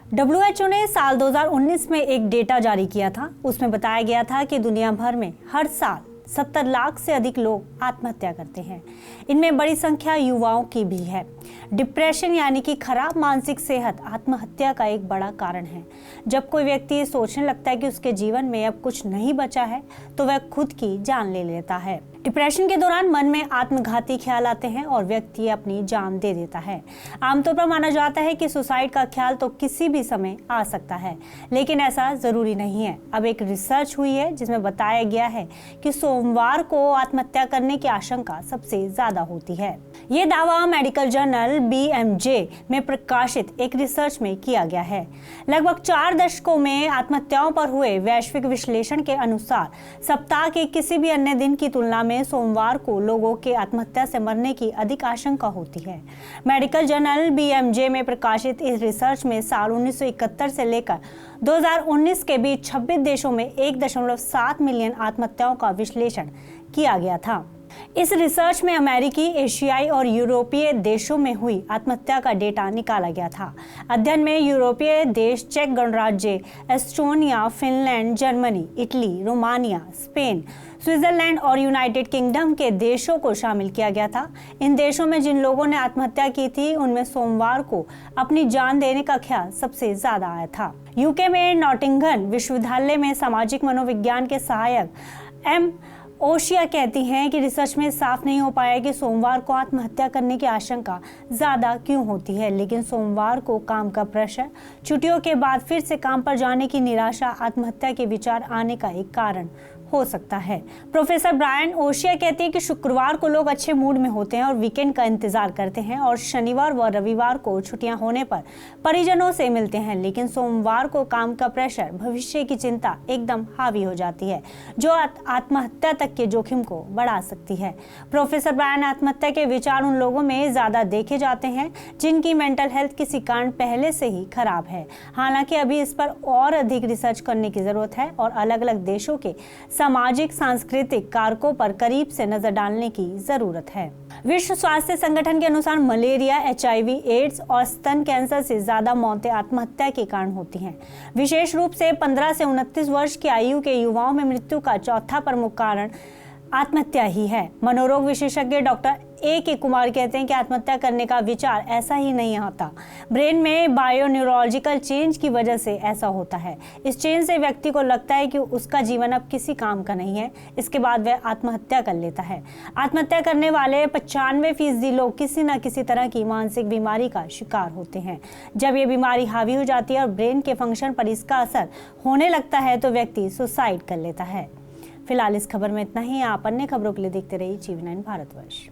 WHO ने साल 2019 में एक डेटा जारी किया था। उसमें बताया गया था कि दुनिया भर में हर साल 70 लाख से अधिक लोग आत्महत्या करते हैं। इनमें बड़ी संख्या युवाओं की भी है। डिप्रेशन यानी कि खराब मानसिक सेहत आत्महत्या का एक बड़ा कारण है। जब कोई व्यक्ति ये सोचने लगता है कि उसके जीवन में अब कुछ नहीं बचा है, तो वह खुद की जान ले लेता है। डिप्रेशन के दौरान मन में आत्मघाती ख्याल आते हैं और व्यक्ति अपनी जान दे देता है। आमतौर पर माना जाता है कि सुसाइड का ख्याल तो किसी भी समय आ सकता है, लेकिन ऐसा जरूरी नहीं है। अब एक रिसर्च हुई है जिसमें बताया गया है कि सोमवार को आत्महत्या करने की आशंका सबसे ज्यादा होती है। ये दावा मेडिकल जर्नल BMJ में प्रकाशित एक रिसर्च में किया गया है। लगभग 4 दशकों में आत्महत्याओं पर हुए वैश्विक विश्लेषण के अनुसार सप्ताह के किसी भी अन्य दिन की तुलना में सोमवार को लोगों के आत्महत्या से मरने की अधिक आशंका होती है। मेडिकल जर्नल BMJ में प्रकाशित इस रिसर्च में साल 1971 से लेकर 2019 के बीच 26 देशों में 1.7 मिलियन आत्महत्याओं का विश्लेषण किया गया था। इस रिसर्च में अमेरिकी, एशियाई और यूरोपीय देशों में हुई आत्महत्या का डेटा निकाला गया था। अध्ययन में यूरोपीय देश, चेक गणराज्य, Estonia, Finland, Germany, Italy, Romania, Spain, Switzerland और यूनाइटेड किंगडम के देशों को शामिल किया गया था। इन देशों में जिन लोगों ने आत्महत्या की थी, उनमें सोमवार को अपनी जान देने का ख्याल सबसे ज्यादा आया था। यूके में नॉटिंघम विश्वविद्यालय में सामाजिक मनोविज्ञान के सहायक एम ओशिया कहती हैं कि रिसर्च में साफ नहीं हो पाया कि सोमवार को आत्महत्या करने की आशंका ज़्यादा क्यों होती है, लेकिन सोमवार को काम का प्रेशर, छुट्टियों के बाद फिर से काम पर जाने की निराशा आत्महत्या के विचार आने का एक कारण हो सकता है। प्रोफेसर ब्रायन ओशिया कहते हैं कि शुक्रवार को लोग अच्छे मूड में होते हैं और वीकेंड का इंतजार करते हैं और शनिवार व रविवार को छुट्टियां होने पर परिजनों से मिलते हैं, लेकिन सोमवार को काम का प्रेशर, भविष्य की चिंता एकदम हावी हो जाती है, जो आत्महत्या तक के जोखिम को बढ़ा सकती है। प्रोफेसर ब्रायन आत्महत्या के विचार उन लोगों में ज्यादा देखे जाते हैं जिनकी मेंटल हेल्थ किसी कारण पहले से ही खराब है। हालांकि अभी इस पर और अधिक रिसर्च करने की जरूरत है और अलग अलग देशों के सामाजिक सांस्कृतिक कारकों पर करीब से नजर डालने की जरूरत है। विश्व स्वास्थ्य संगठन के अनुसार मलेरिया, HIV, एड्स और स्तन कैंसर से ज्यादा मौतें आत्महत्या के कारण होती हैं। विशेष रूप से 15 से 29 वर्ष की आयु के युवाओं में मृत्यु का चौथा प्रमुख कारण आत्महत्या ही है। मनोरोग विशेषज्ञ डॉक्टर A.K. कुमार कहते हैं कि आत्महत्या करने का विचार ऐसा ही नहीं आता। ब्रेन में बायोन्यूरोलॉजिकल चेंज की वजह से ऐसा होता है। इस चेंज से व्यक्ति को लगता है कि उसका जीवन अब किसी काम का नहीं है। इसके बाद वह आत्महत्या कर लेता है। आत्महत्या करने वाले 95% लोग किसी न किसी तरह की मानसिक बीमारी का शिकार होते हैं। जब ये बीमारी हावी हो जाती है और ब्रेन के फंक्शन पर इसका असर होने लगता है, तो व्यक्ति सुसाइड कर लेता है। फिलहाल इस खबर में इतना ही। आप अन्य खबरों के लिए देखते रहिए TV9 भारतवर्ष।